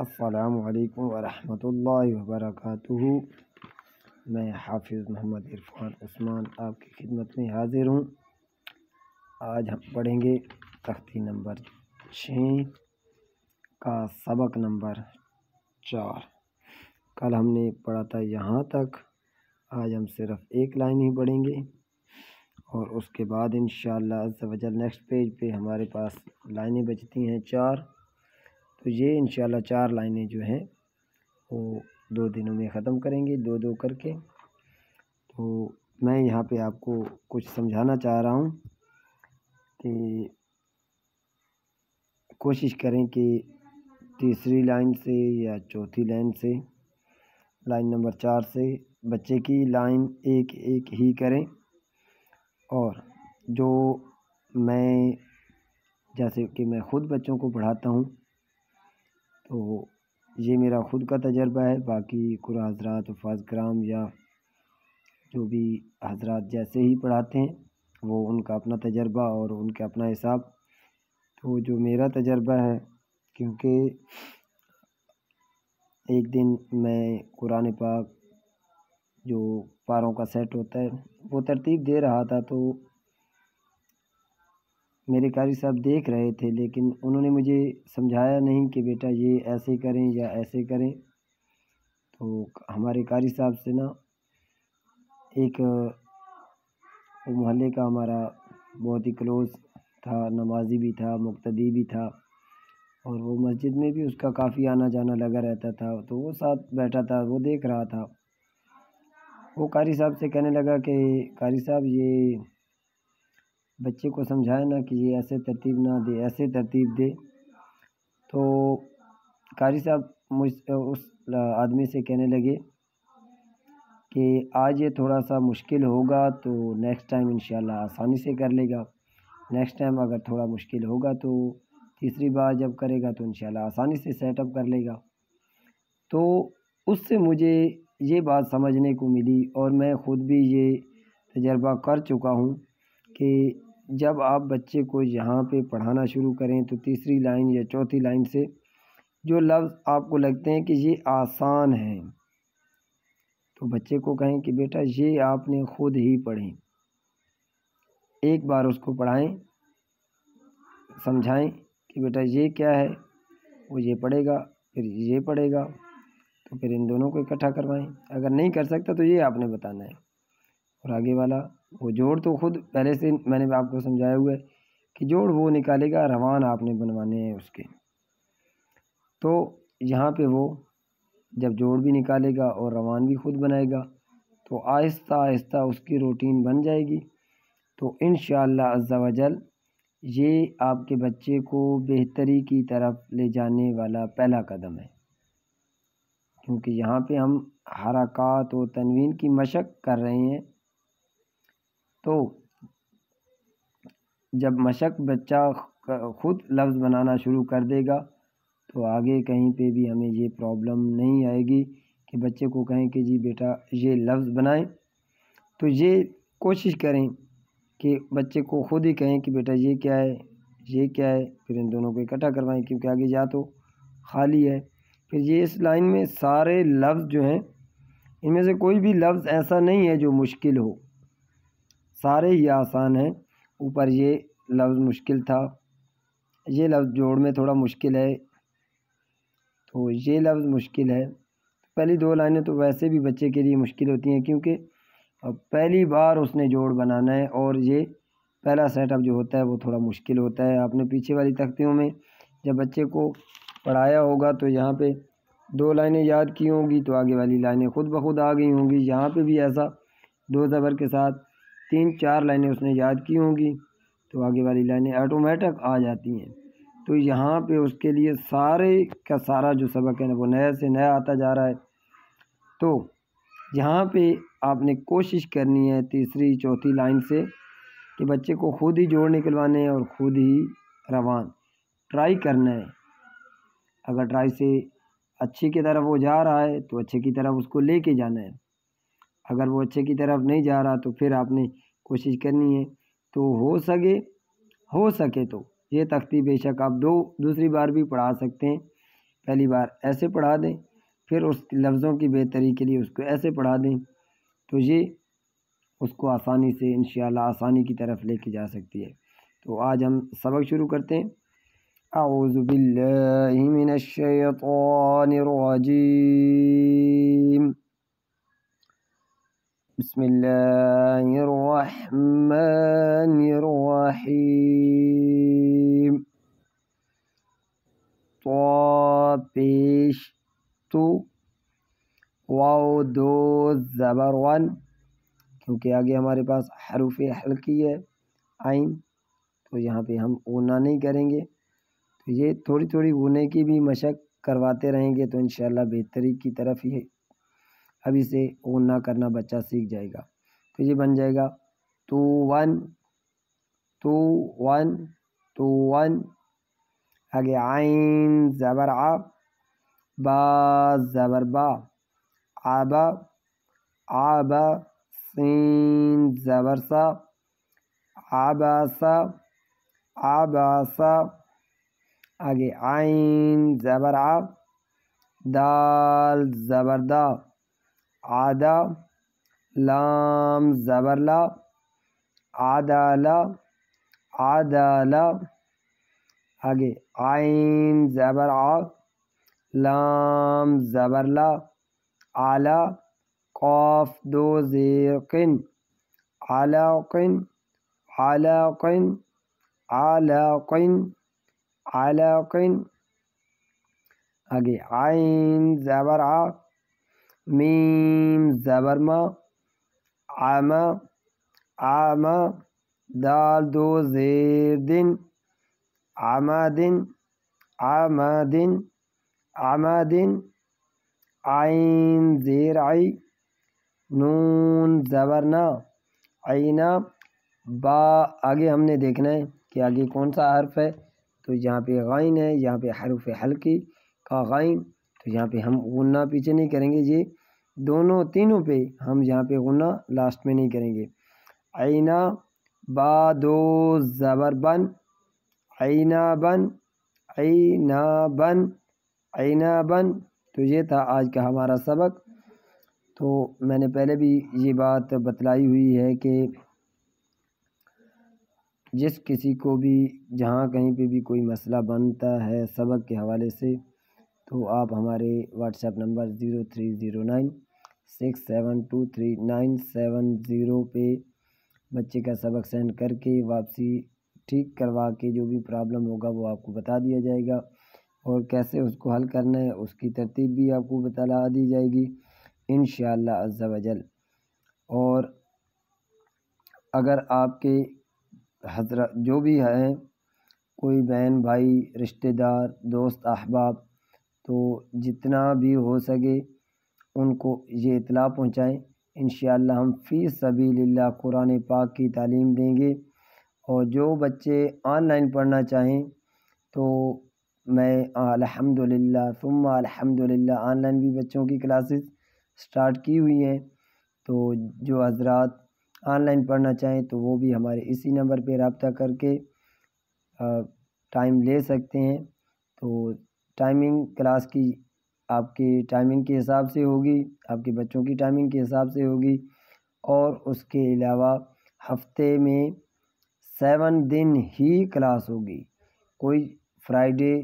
السلام علیکم ورحمۃ اللہ وبرکاتہ۔ میں حافظ محمد عرفان عثمان آپ کی خدمت میں حاضر ہوں۔ آج ہم پڑھیں گے تختی نمبر 6 کا سبق نمبر 4۔ کل ہم نے پڑھا تھا یہاں تک، آج ہم صرف ایک لائن ہی پڑھیں گے اور اس کے بعد انشاءاللہ عز و جل نیکسٹ پیج پہ ہمارے پاس لائنیں بچتی ہیں 4۔ تو یہ انشاءاللہ 4 لائنیں جو ہیں وہ 2 دنوں میں ختم کریں گے، 2 کر کے۔ تو میں یہاں پہ آپ کو کچھ سمجھانا چاہ رہا ہوں کہ کوشش کریں کہ تیسری لائن سے یا چوتھی لائن سے، لائن نمبر 4 سے بچے کی لائن ایک ایک ہی کریں۔ اور جو میں جیسے کہ میں خود بچوں کو پڑھاتا ہوں تو یہ میرا خود کا تجربہ ہے، باقی قرآن حضرات حفاظ کرام یا جو بھی حضرات جیسے ہی پڑھاتے ہیں وہ ان کا اپنا تجربہ اور ان کا اپنا حساب۔ تو جو میرا تجربہ ہے، کیونکہ ایک دن میں قرآن پاک جو پاروں کا سیٹ ہوتا ہے وہ ترتیب دے رہا تھا، تو میرے قاری صاحب دیکھ رہے تھے لیکن انہوں نے مجھے سمجھایا نہیں کہ بیٹا یہ ایسے کریں یا ایسے کریں۔ تو ہمارے قاری صاحب سے نا ایک محلے کا ہمارا بہت ہی کلوز تھا، نمازی بھی تھا، مقتدی بھی تھا، اور وہ مسجد میں بھی اس کا کافی آنا جانا لگا رہتا تھا، تو وہ ساتھ بیٹھا تھا، وہ دیکھ رہا تھا۔ وہ قاری صاحب سے کہنے لگا کہ قاری صاحب یہ بچے کو سمجھائے نا کہ یہ ایسے ترتیب نہ دے، ایسے ترتیب دے۔ تو قاری صاحب اس آدمی سے کہنے لگے کہ آج یہ تھوڑا سا مشکل ہوگا تو نیکسٹ ٹائم انشاءاللہ آسانی سے کر لے گا، نیکسٹ ٹائم اگر تھوڑا مشکل ہوگا تو تیسری بار جب کرے گا تو انشاءاللہ آسانی سے سیٹ اپ کر لے گا۔ تو اس سے مجھے یہ بات سمجھنے کو ملی، اور میں خود بھی یہ تجربہ کر چکا ہوں کہ جب آپ بچے کو یہاں پہ پڑھانا شروع کریں تو تیسری لائن یا چوتھی لائن سے جو لفظ آپ کو لگتے ہیں کہ یہ آسان ہیں تو بچے کو کہیں کہ بیٹا یہ آپ نے خود ہی پڑھیں، ایک بار اس کو پڑھائیں، سمجھائیں کہ بیٹا یہ کیا ہے، وہ یہ پڑھے گا پھر یہ پڑھے گا، تو پھر ان دونوں کو اکٹھا کروائیں۔ اگر نہیں کر سکتا تو یہ آپ نے بتانا ہے، اور آگے والا وہ جوڑ تو خود پہلے سے میں نے آپ کو سمجھایا ہوا ہے کہ جوڑ وہ نکالے گا، روان آپ نے بنوانے ہیں اس کے۔ تو یہاں پہ وہ جب جوڑ بھی نکالے گا اور روان بھی خود بنائے گا تو آہستہ آہستہ اس کی روٹین بن جائے گی۔ تو انشاءاللہ عز و جل یہ آپ کے بچے کو بہتری کی طرف لے جانے والا پہلا قدم ہے، کیونکہ یہاں پہ ہم حرکات و تنوین کی مشق کر رہے ہیں۔ تو جب مشق بچہ خود لفظ بنانا شروع کر دے گا تو آگے کہیں پہ بھی ہمیں یہ پرابلم نہیں آئے گی کہ بچے کو کہیں کہ جی بیٹا یہ لفظ بنائیں۔ تو یہ کوشش کریں کہ بچے کو خود ہی کہیں کہ بیٹا یہ کیا ہے، یہ کیا ہے، پھر ان دونوں کو اکٹھا کروائیں، کیونکہ آگے جا تو خالی ہے۔ پھر یہ اس لائن میں سارے لفظ جو ہیں ان میں سے کوئی بھی لفظ ایسا نہیں ہے جو مشکل ہو، سارے ہی آسان ہیں۔ اوپر یہ لفظ مشکل تھا، یہ لفظ جوڑ میں تھوڑا مشکل ہے، تو یہ لفظ مشکل ہے۔ پہلی 2 لائنیں تو ویسے بھی بچے کے لیے مشکل ہوتی ہیں، کیونکہ پہلی بار اس نے جوڑ بنانا ہے، اور یہ پہلا سیٹ اپ جو ہوتا ہے وہ تھوڑا مشکل ہوتا ہے۔ آپ نے پیچھے والی تختیوں میں جب بچے کو پڑھایا ہوگا تو یہاں پہ 2 لائنیں یاد کی ہوں گی تو آگے والی لائنیں خود بخود آ گئی ہوں گی۔ یہاں پہ بھی ایسا 2 زبر کے ساتھ 3-4 لائنیں اس نے یاد کی ہوں گی تو آگے والی لائنیں آٹومیٹک آ جاتی ہیں۔ تو یہاں پہ اس کے لیے سارے کا سارا جو سبق ہے نا وہ نئے سے نیا آتا جا رہا ہے۔ تو یہاں پہ آپ نے کوشش کرنی ہے تیسری چوتھی لائن سے کہ بچے کو خود ہی جوڑ نکلوانے ہیں اور خود ہی روان ٹرائی کرنا ہے۔ اگر ٹرائی سے اچھے کی طرف وہ جا رہا ہے تو اچھے کی طرف اس کو لے کے جانا ہے، اگر وہ اچھے کی طرف نہیں جا رہا تو پھر آپ نے کوشش کرنی ہے۔ تو ہو سکے تو یہ تختی بے شک آپ دوسری بار بھی پڑھا سکتے ہیں، پہلی بار ایسے پڑھا دیں، پھر اس لفظوں کی بہتری کے لیے اس کو ایسے پڑھا دیں، تو یہ اس کو آسانی سے انشاءاللہ آسانی کی طرف لے کے جا سکتی ہے۔ تو آج ہم سبق شروع کرتے ہیں۔ اعوذ باللہ من الشیطان الرجیم، بسم اللہ الرحمن الرحیم۔ طا پیش تو، واو دو زبر ون، کیونکہ آگے ہمارے پاس حروف حلقی ہے عین، تو یہاں پہ ہم غنہ نہیں کریں گے۔ تو یہ تھوڑی تھوڑی غنے کی بھی مشق کرواتے رہیں گے تو انشاءاللہ بہتری کی طرف یہ ابھی سے غنہ کرنا بچہ سیکھ جائے گا۔ تو یہ بن جائے گا تو ون، تو ون، تو ون۔ آگے عین زبر آ، با زبر با، آبا، آبا، سین زبر سا، آباسا، آباسا۔ آگے عین زبر آ، دال زبر دا، آدا، لام زبر لا، آدالا، آدالا۔ آگے عین زبر آ، لام زبر لا، آلا، قاف دو زیر قن، علاقن، علاقن، علاقن، علاقن۔ آگے عین زبر آ، میم زبر ما، آما، آما، دال دو زیر دن، عمادن، عمادن، عمادن۔ عین زیر عی، نون زبر نا، عینا، با۔ آگے ہم نے دیکھنا ہے کہ آگے کون سا حرف ہے، تو یہاں پہ غین ہے، یہاں پہ حرف حلقی کا غین، تو یہاں پہ ہم غنہ پیچھے نہیں کریں گے، یہ دونوں تینوں پہ ہم یہاں پہ غنہ لاسٹ میں نہیں کریں گے۔ عینا، با دو زبر بن، عینا بن، عینا بن، عینا بن۔ تو یہ تھا آج کا ہمارا سبق۔ تو میں نے پہلے بھی یہ بات بتلائی ہوئی ہے کہ جس کسی کو بھی جہاں کہیں پہ بھی کوئی مسئلہ بنتا ہے سبق کے حوالے سے، تو آپ ہمارے واٹس ایپ نمبر 030967239770 پہ بچے کا سبق سینڈ کر کے واپسی ٹھیک کروا کے جو بھی پرابلم ہوگا وہ آپ کو بتا دیا جائے گا، اور کیسے اس کو حل کرنا ہے اس کی ترتیب بھی آپ کو بتلا دی جائے گی انشاءاللہ عز و جل۔ اور اگر آپ کے حضرت جو بھی ہیں، کوئی بہن بھائی رشتہ دار دوست احباب، تو جتنا بھی ہو سکے ان کو یہ اطلاع پہنچائیں۔ انشاءاللہ ہم فی سبیل اللہ قرآن پاک کی تعلیم دیں گے، اور جو بچے آن لائن پڑھنا چاہیں تو میں الحمدللہ ثم الحمدللہ آن لائن بھی بچوں کی کلاسز سٹارٹ کی ہوئی ہیں، تو جو حضرات آن لائن پڑھنا چاہیں تو وہ بھی ہمارے اسی نمبر پہ رابطہ کر کے ٹائم لے سکتے ہیں۔ تو ٹائمنگ کلاس کی آپ کی ٹائمنگ کے حساب سے ہوگی، آپ کے بچوں کی ٹائمنگ کے حساب سے ہوگی، اور اس کے علاوہ ہفتے میں 7 دن ہی کلاس ہوگی، کوئی فرائیڈے،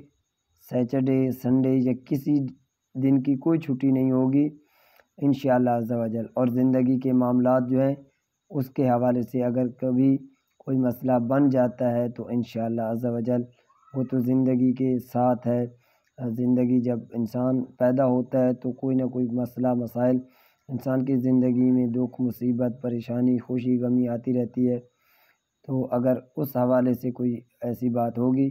سیٹرڈے، سنڈے یا کسی دن کی کوئی چھٹی نہیں ہوگی انشاءاللہ عز و جل۔ اور زندگی کے معاملات جو ہیں اس کے حوالے سے اگر کبھی کوئی مسئلہ بن جاتا ہے تو انشاءاللہ عز و جل وہ تو زندگی کے ساتھ ہے۔ زندگی جب انسان پیدا ہوتا ہے تو کوئی نہ کوئی مسئلہ مسائل انسان کی زندگی میں دکھ مصیبت پریشانی خوشی غمی آتی رہتی ہے، تو اگر اس حوالے سے کوئی ایسی بات ہوگی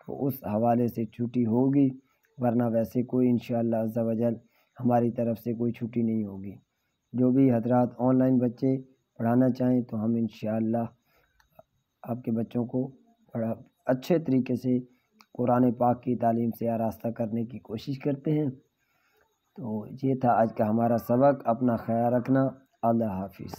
تو اس حوالے سے چھٹی ہوگی، ورنہ ویسے کوئی انشاءاللہ عز و جل ہماری طرف سے کوئی چھٹی نہیں ہوگی۔ جو بھی حضرات آن لائن بچے پڑھانا چاہیں تو ہم انشاءاللہ آپ کے بچوں کو اچھے طریقے سے قرآن پاک کی تعلیم سے آراستہ کرنے کی کوشش کرتے ہیں۔ تو یہ تھا آج کا ہمارا سبق، اپنا خیال رکھنا، اللہ حافظ۔